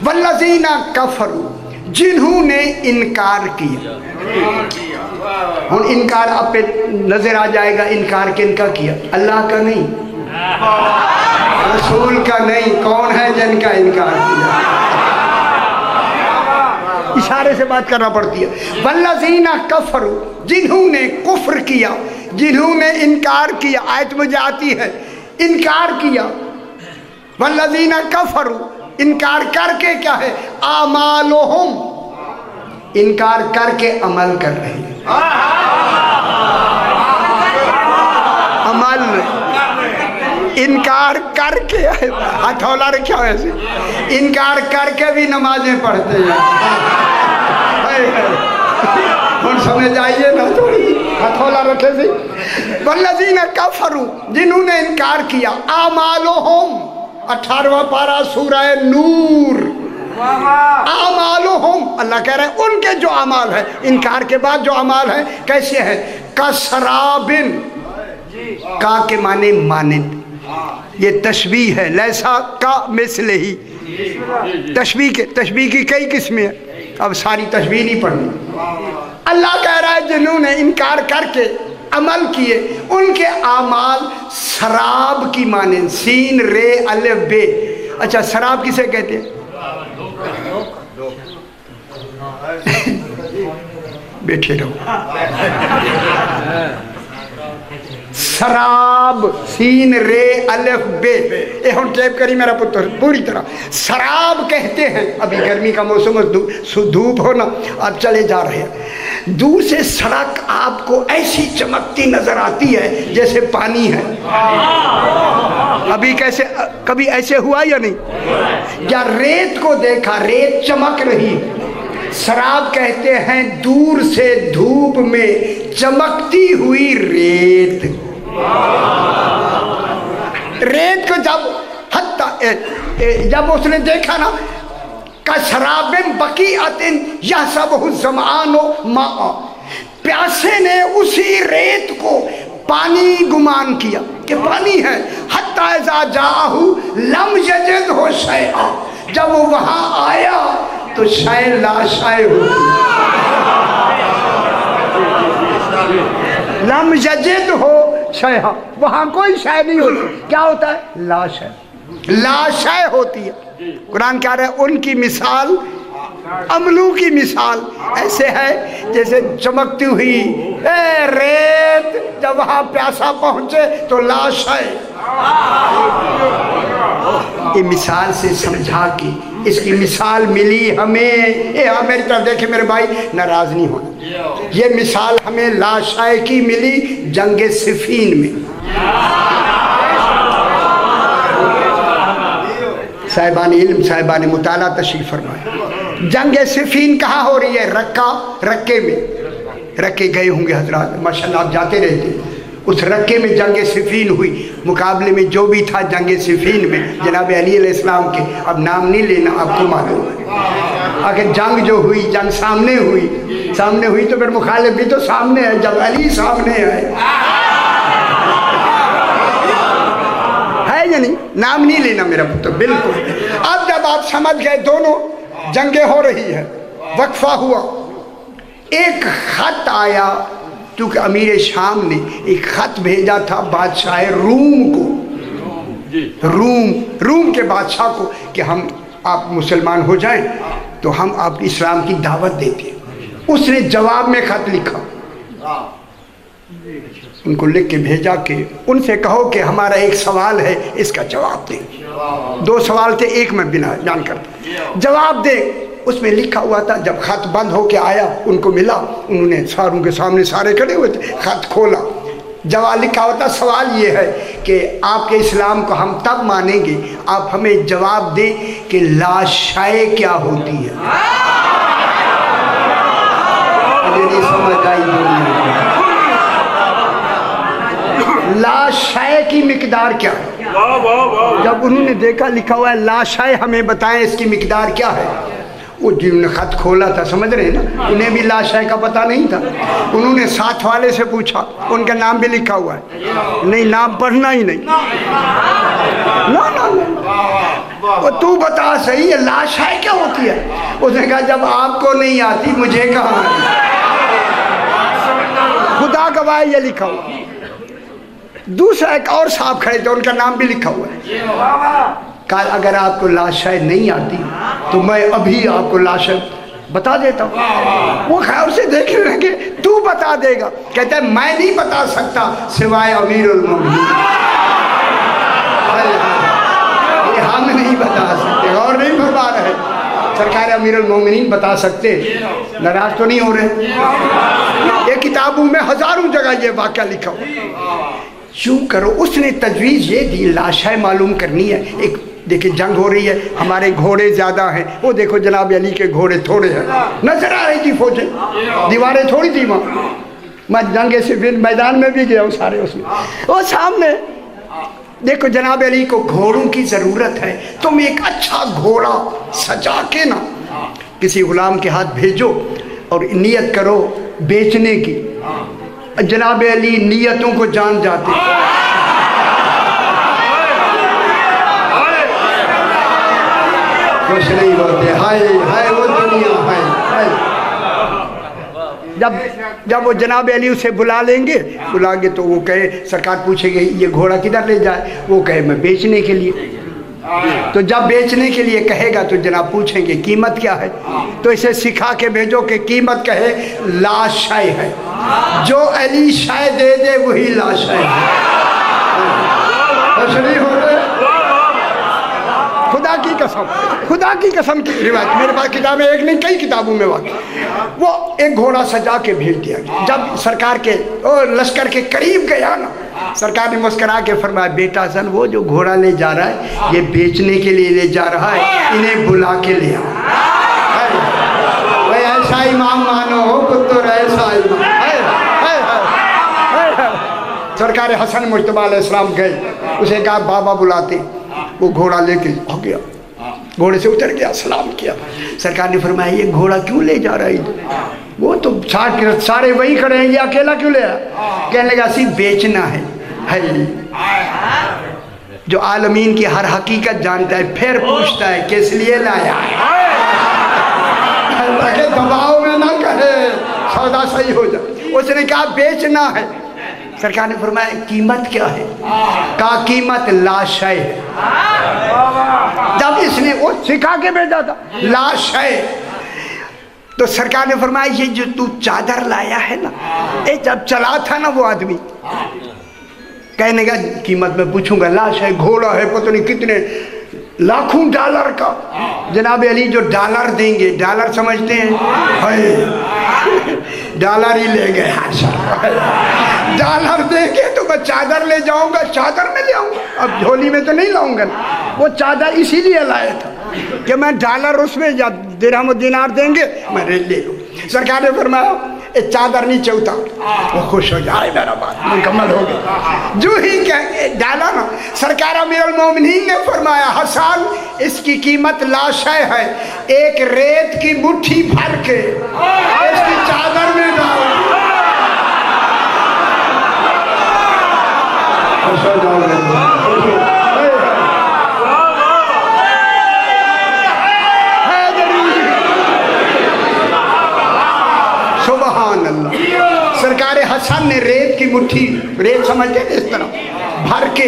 वल्लज़ीना कफ़रू, जिन्होंने इनकार किया। और इनकार आप पे नजर आ जाएगा, इनकार किनका किया? अल्लाह का नहीं, रसूल का नहीं, कौन है जिनका इनकार किया? इशारे से बात करना पड़ती है। वल्लज़ीना कफ़रू, जिन्होंने कुफ्र किया, जिन्होंने इनकार किया। आयत में जाती है इनकार किया। वल्लज़ीना कफ़रू, इनकार करके क्या है? आमालुहुम, इनकार करके अमल कर रहे हैं। अमल इनकार करके, हथौला रखा है ऐसे, इनकार करके भी नमाजें पढ़ते हैं। और समझ आइए ना थोड़ी, हथौला रखे से। वल्लज़ीना कफ़रू, जिन्होंने इनकार किया। आमालुहुम, 18वां पारा सूरह नूर। आमालुहुम, अल्लाह कह रहे हैं उनके जो अमाल है, इनकार के बाद जो अमाल है कैसे है? कसराबिन, का के माने मानिंद, ये तशबीह है। लैसा का मिसले ही, तशबीह की कई किस्में हैं, अब सारी तशबीह नहीं पढ़नी। अल्लाह कह रहा है जिन्होंने इनकार करके अमल किए, उनके आमाल शराब की माने, सीन रे अलिफ बे। अच्छा, शराब किसे कहते हैं? बैठे रहो। शराब, सीन रे अलिफ बे। ए हुन टेप करी मेरा पुत्र पूरी तरह। शराब कहते हैं, अभी गर्मी का मौसम है, धूप हो ना, अब चले जा रहे हैं, दूर से सड़क आपको ऐसी चमकती नजर आती है जैसे पानी है। अभी कैसे, कभी ऐसे हुआ या नहीं? या रेत को देखा, रेत चमक रही। शराब कहते हैं दूर से धूप में चमकती हुई रेत। रेत को जब उसने देखा ना, कसराबिन बकीअतिन यहसबुहु ज़मानु माअ, प्यासे ने उसी रेत को पानी गुमान किया कि पानी है। हत्ता इज़ा जाअहु लम यजिदहु शैअ, जब वो वहां आया तो शाय लाशाय होती। लम यजिदहु शैअ, वहां कोई शाय नहीं होती। क्या होता है? लाशाय, लाशाय होती है। कुरान कह रहा है उनकी मिसाल, अमलू की मिसाल ऐसे है जैसे चमकती हुई रेत, जब वहां प्यासा पहुंचे तो लाश है। ये मिसाल से समझा कि इसकी मिसाल मिली हमें। मेरी तरफ देखे मेरे भाई, नाराज नहीं होना। ये मिसाल हमें लाशाय की मिली जंग सिफीन में। साहिबान इल्म, साहिबान मुताला तशरीफ फरमाए। जंग सिफीन कहाँ हो रही है? रक्के में। रक्के गए होंगे हजरात, माशाल्लाह आप जाते रहते। उस रक्के में जंग सिफीन हुई। मुकाबले में जो भी था जंग सिफीन में जनाब अली अलैहिस्सलाम के, अब नाम नहीं लेना, आपको मालूम है। आखिर जंग जो हुई, जंग सामने हुई तो फिर मुखालिफ भी तो सामने है। जब अली सामने है या नहीं, नाम नहीं लेना मेरा पुत्र, बिल्कुल। अब जब आप समझ गए दोनों जंगें हो रही है, वक्फा हुआ, एक खत आया, क्योंकि अमीर शाम ने एक खत भेजा था बादशाह रूम को, रूम के बादशाह को कि हम, आप मुसलमान हो जाएं तो हम आपकी इस्लाम की दावत देते हैं। उसने जवाब में खत लिखा, उनको लिख के भेजा कि उनसे कहो कि हमारा एक सवाल है, इसका जवाब दे। 2 सवाल थे, एक में बिना जानकर जवाब दे। उसमें लिखा हुआ था, जब खत बंद होके आया उनको मिला, उन्होंने सारों के सामने सारे खड़े हुए थे, खत खोला, जवाब लिखा हुआ था। सवाल ये है कि आपके इस्लाम को हम तब मानेंगे आप हमें जवाब दें कि लाशाय क्या होती है। मुझे नहीं समझ आई, लाशाय की मिकदार क्या है? जब उन्होंने देखा लिखा हुआ है लाशाय, हमें बताएं इसकी मिकदार क्या है। वो जिन्होंने खत खोला था, समझ रहे हैं ना, उन्हें भी लाशाय का पता नहीं था। उन्होंने साथ वाले से पूछा, उनका नाम भी लिखा हुआ है। नहीं, नाम पढ़ना ही नहीं। ना वो तू बता सही है लाशाय क्या उसने कहा जब आपको नहीं आती मुझे कहाँ आती। खुदा गवाह ये लिखा हुआ। दूसरा एक और साहब खड़े थे, उनका नाम भी लिखा हुआ है। कहा अगर आपको लाशाएं नहीं आती तो मैं अभी आपको लाशाएं बता देता हूँ। वो खैर से देखने लगे, तू बता देगा? कहता है मैं नहीं बता सकता सिवाय अमीरुल मोमिनीन। ये हम नहीं बता सकते। और नहीं फरमा रहे सरकार अमीरुल मोमिनीन बता सकते, नाराज तो नहीं हो रहे। ये किताबों में हजारों जगह ये वाक़या लिखा हुआ। यूं करो, उसने तजवीज़ ये दी लाशाएं मालूम करनी है। एक देखिए जंग हो रही है, हमारे घोड़े ज़्यादा हैं, वो देखो जनाब अली के घोड़े थोड़े हैं। नजर आ रही थी फौजें, दीवारें थोड़ी थी वहाँ। मैं जंग से फिर मैदान में भी गया हूँ सारे उसमें। वो सामने देखो जनाब अली को घोड़ों की ज़रूरत है, तुम एक अच्छा घोड़ा सजा के ना किसी गुलाम के हाथ भेजो और नियत करो बेचने की। जनाब अली नियतों को जान जाते। कुछ नहीं बोलते, हाय हाय वो दुनिया, हाय हाय। जब वो जनाब अली उसे बुला लेंगे, बुलाएंगे तो वो कहे, सरकार पूछेंगे ये घोड़ा किधर ले जाए, वो कहे मैं बेचने के लिए। तो जब बेचने के लिए कहेगा तो जनाब पूछेंगे कीमत क्या है, तो इसे सिखा के भेजो कि कीमत कहे लाशाय है, जो अली शाय दे दे वही लाशाय है। नहीं हो रहे? खुदा की कसम की रिवायत मेरे पास किताबें एक नहीं कई किताबों में वाक़। वो एक घोड़ा सजा के भेज दिया गया। जब सरकार के लश्कर के करीब गया ना, सरकार ने मुस्करा के फरमाया बेटा सन वो जो घोड़ा ले जा रहा है ये बेचने के लिए ले जा रहा है, इन्हें बुला के ले आओ। ऐसा इमाम मानो हो पुत्र, ऐसा इमाम। सरकार हसन मुश्तबा अलैहिस्सलाम गए, उसे कहा बाबा बुलाते। वो घोड़ा लेके आ गया, घोड़े से उतर गया, सलाम किया। सरकार ने फरमाया ये घोड़ा क्यों ले जा रहा है? वो तो सारे वही खड़े हैं, ये अकेला क्यों ले आया? कहने लगा सिर्फ बेचना है। जो आलमीन की हर हकीकत जानता है फिर पूछता है किस लिए लाया है। दबाव में ना कहे, सौदा सही हो जाए। उसने कहा बेचना है। सरकार ने फरमाया कीमत क्या है? कहा कीमत लाश है। जब इसने वो सिखा के भेजा था लाश है, तो सरकार ने फरमाया ये जो तू चादर लाया है ना, ये जब चला था ना वो आदमी, कहने का कीमत में पूछूंगा, लाश है, घोड़ा है, पता नहीं कितने लाखों डॉलर का। जनाब अली जो डॉलर देंगे, डॉलर समझते हैं, डॉलर ही ले गए। डॉलर देंगे तो मैं चादर ले जाऊंगा, चादर में ले आऊंगा, अब झोली में तो नहीं लाऊंगा ना। वो चादर इसीलिए लाया था कि मैं डॉलर उसमें या दिरहम दिनार देंगे मैं ले लूँ। सरकार ने फरमाया चादर नीचे उतार। वो खुश हो जाए, मेरा बात मुकम्मल हो गई। जो ही डाला ना, सरकार अमीरुल मोमिनीन ने फरमाया हसन इसकी कीमत लाशय है, एक रेत की मुट्ठी भर के इसकी चादर में डाल। सुभान अल्लाह। सरकार हसन ने रेत की मुट्ठी, रेत समझते हैं इस तरह, भर के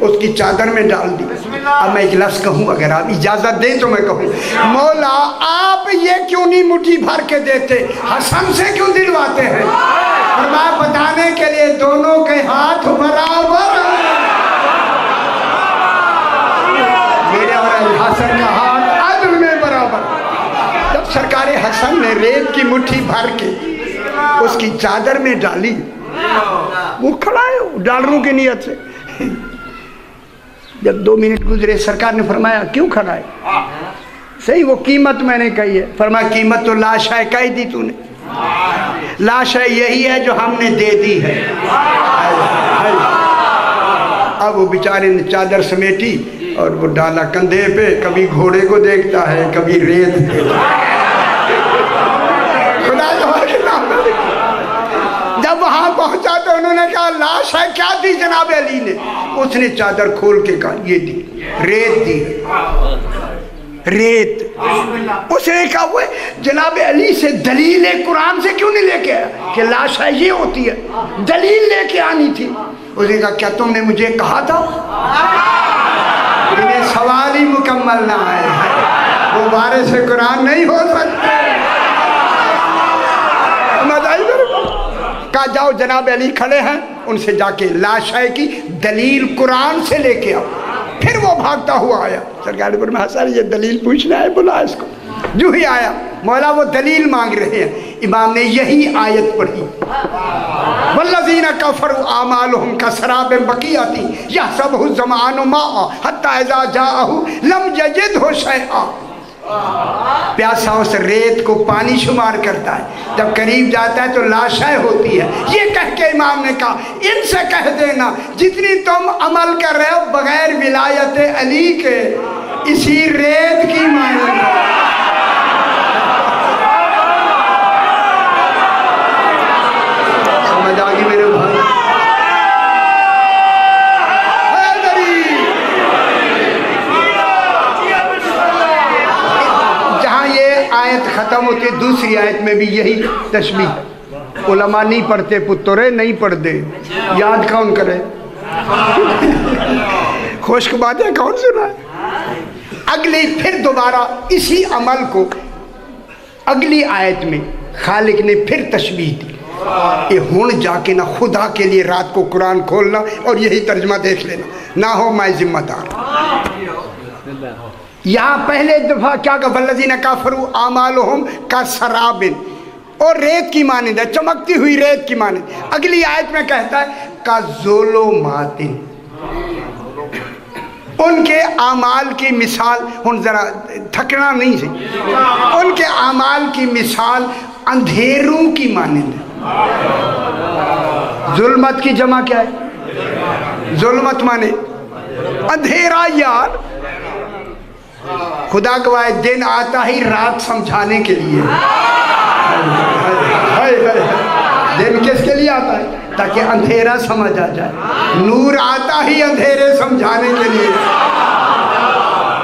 उसकी चादर में डाल दी। अब मैं एक लफ्ज़ कहूँ, अगर आप इजाज़त दें तो मैं कहूँ, मौला आप ये क्यों नहीं मुट्ठी भर के देते, हसन से क्यों दिलवाते हैं? फरमाया बताने के लिए दोनों के हाथ बराबर, मेरे और हसन का हाथ अदल में बराबर। जब सरकार हसन ने रेत की मुट्ठी भर के उसकी चादर में डाली, वो खड़ा है डॉलरों की नियत से। जब 2 मिनट गुजरे, सरकार ने फरमाया क्यों खड़ा है? सही वो कीमत मैंने कही है। फरमाया कीमत तो लाश है, कही दी तूने, लाश है यही है जो हमने दे दी है। अब वो बेचारे ने चादर समेटी और वो डाला कंधे पे, कभी घोड़े को देखता है, कभी रेत देखता है। जब वहां पहुंचा तो उन्होंने कहा लाश है, क्या दी जनाब अली ने? उसने चादर खोल के कहा ये दी, रेत दी। ریت. اس نے کہا وہ جناب علی سے دلیل قرآن سے کیوں نہیں لے کے آیا کہ لاشیں یہ ہوتی ہے, دلیل لے کے آنی تھی. اس نے کہا کیا تم نے مجھے کہا تھا؟ انہیں سوال ہی مکمل نہ آئے, وہ وارث قرآن نہیں ہو سکتے. کہا جاؤ جناب علی کھڑے ہیں, ان سے جا کے لاشیں کی دلیل قرآن سے لے کے آؤ. پھر وہ بھاگتا ہوا آیا. سرکار نے فرمایا سر یہ دلیل پوچھنا ہے, بلا اس کو. جو ہی آیا مولا وہ دلیل مانگ رہے ہیں. امام نے یہی آیت پڑھی, والذین کفروا اعمالهم کسراب بقیۃ یحسبہ الظمآن ماء حتی اذا جاءہ لم یجدہ شیئا. پیاسا اس ریت کو پانی شمار کرتا ہے, جب قریب جاتا ہے تو لاشیں ہوتی ہے. یہ کہہ کے امام نے کہا ان سے کہہ دینا جتنی تم عمل کر رہے ہو بغیر ولایت علی کے اسی ریت کی مانند ہے. سمجھ آگی میرے بھائی؟ ختم ہوتی ہے دوسری آیت میں بھی یہی تشبیہ. علماء نہیں پڑھتے پترے, نہیں پڑھتے, یاد کون کرے؟ خشک باتیں کون سنا ہے؟ اگلی پھر دوبارہ اسی عمل کو اگلی آیت میں خالق نے پھر تشبیہ دی. یہ ہون جا کے نہ خدا کے لیے رات کو قرآن کھولنا اور یہی ترجمہ دیکھ لینا, نہ ہو میں ذمہ دار. یہاں پہلے دفعہ کیا کہا والذین کفروا اعمالهم کسراب, اور ریت کی مانند ہے, چمکتی ہوئی ریت کی مانند. اگلی آیت میں کہتا ہے کظلمات, ان کے اعمال کی مثال, ہن ذرا تھکنا نہیں سی, ان کے اعمال کی مثال اندھیروں کی مانند ہے. ظلمت کی جمع کیا ہے؟ ظلمت مانے اندھیرا. یار خدا گواہ دن آتا ہی رات سمجھانے کے لیے. دن کس کے لیے آتا ہے؟ تاکہ اندھیرا سمجھ آ جائے. نور آتا ہی اندھیرے سمجھانے کے لیے.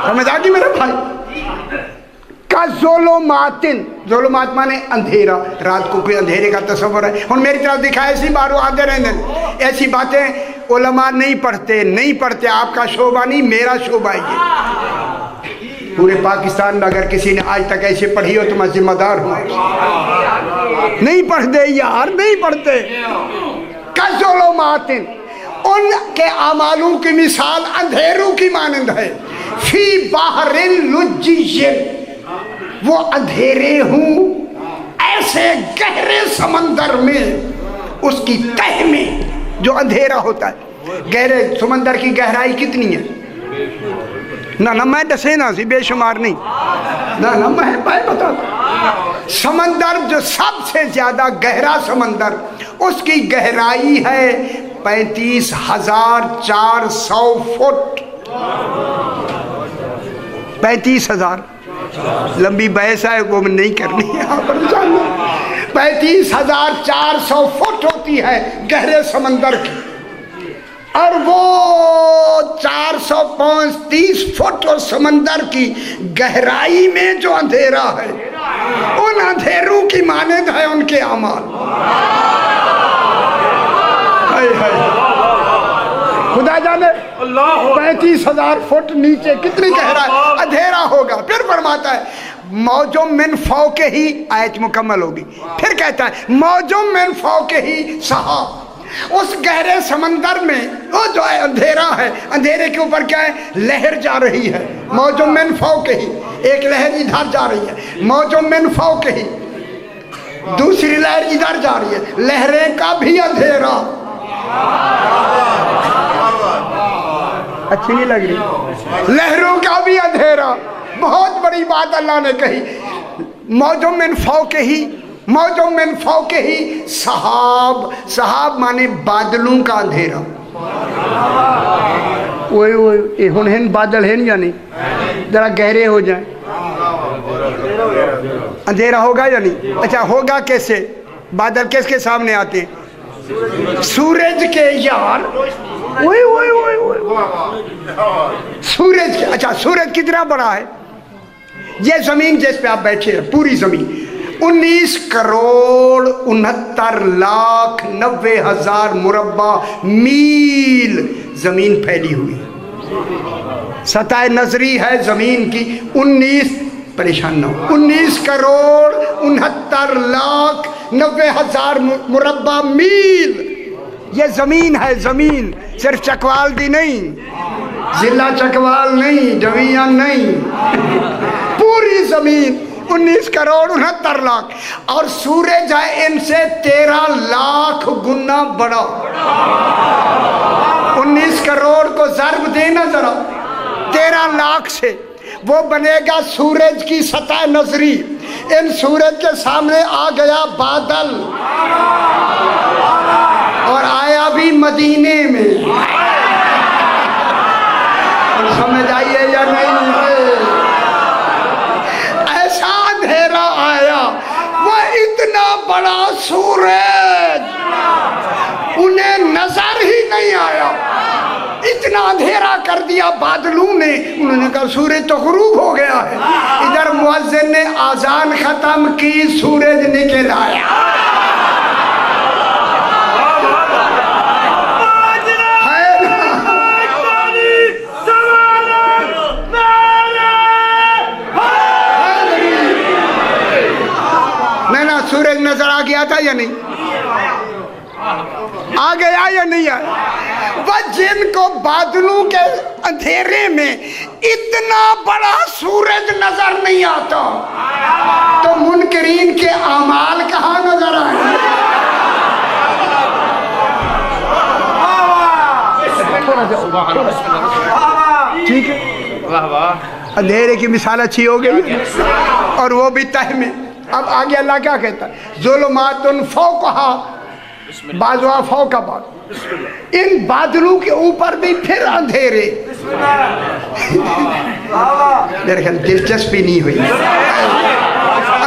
سمجھ آ گئی میرے بھائی؟ کا ظلمات, ظلمات مانے اندھیرا. رات کو کوئی اندھیرے کا تصور ہے؟ ہن میری طرف دکھائے ایسی بارو آدھے رہنے. ایسی باتیں علماء نہیں پڑھتے. آپ کا شعبہ نہیں, میرا شعبہ ہے. پورے پاکستان میں اگر کسی نے آج تک ایسے پڑھی ہو تو میں ذمہ دار ہوں. نہیں پڑھتے یار, نہیں پڑھتے. کظلمات, ان کے اعمالوں کی مثال اندھیروں کی مانند ہے. فی بحر لجی, وہ اندھیرے ہوں ایسے گہرے سمندر میں, اس کی تہ میں جو اندھیرا ہوتا ہے. گہرے سمندر کی گہرائی کتنی ہے؟ نہ میں دسے نا سی, بے شمار نہیں. نہ میں بتا دوں. سمندر جو سب سے زیادہ گہرا سمندر, اس کی گہرائی ہے 35,400 فٹ. 35,000 لمبی بحث ہے, وہ نہیں کرنی یہاں پر. 35,400 فٹ ہوتی ہے گہرے سمندر کی, اور وہ 435 فٹ اور سمندر کی گہرائی میں جو اندھیرا ہے, ان اندھیروں کی مانند ہے ان کے اعمال. خدا جانے 35,000 فٹ نیچے کتنی گہرا اندھیرا ہوگا. پھر فرماتا ہے موجوں من فوق ہی, آیت مکمل ہوگی. پھر کہتا ہے موجوں من فوق ہی سحاب, اس گہرے سمندر میں وہ جو ہے اندھیرا ہے, اندھیرے کے اوپر کیا ہے؟ لہر جا رہی ہے. موجوں من فوق ہی, ایک لہر ادھر جا رہی ہے. موجوں من فوق ہی, دوسری لہر ادھر جا رہی ہے. لہریں کا بھی اندھیرا. اچھی نہیں لگ رہی؟ لہروں کا بھی اندھیرا. بہت بڑی بات اللہ نے کہی. موجوں من فوق ہی, موجوں من فوق ہی سحاب. سحاب مانے بادلوں کا اندھیرا. ہن بادل ہیں یا نہیں؟ ذرا گہرے ہو جائیں, اندھیرا ہوگا یا نہیں؟ اچھا ہوگا کیسے؟ بادل کس کے سامنے آتے ہیں؟ سورج کے. یار سورج کے. اچھا سورج کتنا بڑا ہے؟ یہ زمین جس پہ آپ بیٹھے ہیں پوری زمین 19,69,90,000 مربع میل زمین پھیلی ہوئی. سطح نظری ہے زمین کی 19 پریشان نہ ہو 19,69,90,000 مربع میل. یہ زمین ہے زمین، صرف چکوال دی نہیں، ضلع چکوال نہیں، ڈویاں نہیں، پوری زمین 19,69,00,000. اور سورج ہے ان سے 13 لاکھ گنا بڑا. 19 کروڑ کو ضرب دینا ذرا 13 لاکھ سے، وہ بنے گا سورج کی سطح نظری. ان سورج کے سامنے آ گیا بادل، اور آیا بھی مدینے میں. سمجھ آئیے یا نہیں؟ ایسا اندھیرا آیا، وہ اتنا بڑا سورج انہیں نظر ہی نہیں آیا. اتنا اندھیرا کر دیا بادلوں نے. انہوں نے کہا سورج تو غروب ہو گیا ہے. ادھر مؤذن نے آذان ختم کی، سورج نکل آیا. سورج نظر آ گیا تھا یا نہیں؟ آ گیا یا نہیں آیا؟ وہ جن کو بادلوں کے اندھیرے میں اتنا بڑا سورج نظر نہیں آتا، تو منکرین کے اعمال کہاں نظر آئیں؟ ٹھیک ہے، اندھیرے کی مثال اچھی ہو گئی، اور وہ بھی تہ میں. اب آگے اللہ کیا کہتا ہے؟ ظلمات فوقہا بعضها فوق بعض. ان بادلوں کے اوپر بھی پھر اندھیرے. میرے خیال دلچسپی نہیں ہوئی.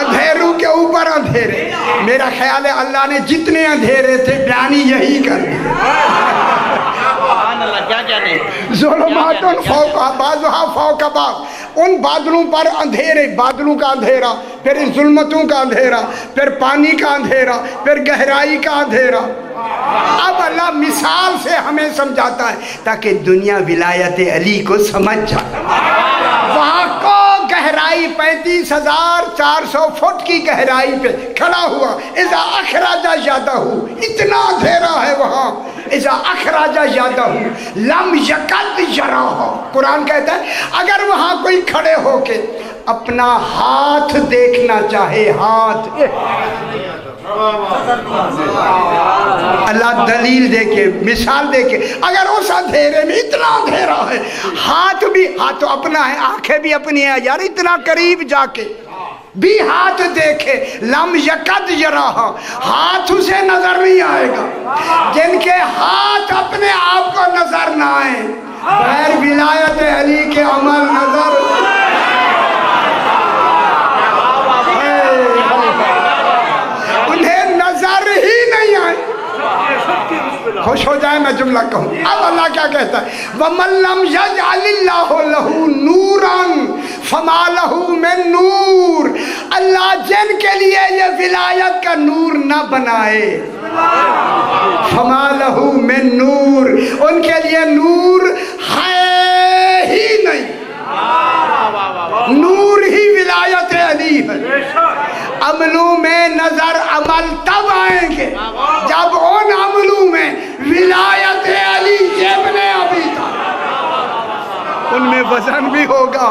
اندھیروں کے اوپر اندھیرے. میرا خیال ہے اللہ نے جتنے اندھیرے تھے بیانی یہی کر دی. ظلمات فوقہا بعضها فوق بعض. ان بادلوں پر اندھیرے، بادلوں کا اندھیرا، پھر ان ظلمتوں کا اندھیرا، پھر پانی کا اندھیرا، پھر گہرائی کا اندھیرا. اب اللہ مثال سے ہمیں سمجھاتا ہے تاکہ دنیا ولایت علی کو سمجھ جائے. وہاں کو گہرائی 35,400 فٹ کی گہرائی پہ کھڑا ہوا. اذا اخرج یدہ، اتنا اندھیرا ہے وہاں. اذا اخرج یدہ لم یکد یراہ. قرآن کہتا ہے اگر وہاں کوئی کھڑے ہو کے اپنا ہاتھ دیکھنا چاہے، ہاتھ، اللہ دلیل دے کے مثال دے کے، اگر اس اندھیرے میں اتنا اندھیرا ہے، ہاتھ بھی، ہاتھ تو اپنا ہے، آنکھیں بھی اپنی ہیں یار، اتنا قریب جا کے بھی ہاتھ دیکھے، لم یکد یراہ، ہاتھ اسے نظر نہیں آئے گا. جن کے ہاتھ اپنے آپ کو نظر نہ آئے، غیر ولایت علی کے عمل نظر انہیں نظر ہی نہیں آئے. خوش ہو جائے میں جملہ کہوں. اب اللہ کیا کہتا ہے؟ وَمَن لَّمْ يَجْعَلِ اللَّهُ لَهُ نُورًا فَمَا لَهُ مِن نُور. اللہ جن کے لیے یہ ولایت کا نور نہ بنائے، فَمَا لَهُ مِن نُور، ان کے لیے نور ہے ہی نہیں. نور ہی ولایت علی ہے. عملوں میں نظر عمل تب آئیں گے جب ان عملوں میں ولایت علی ابن ابی طالب ان میں وزن بھی ہوگا.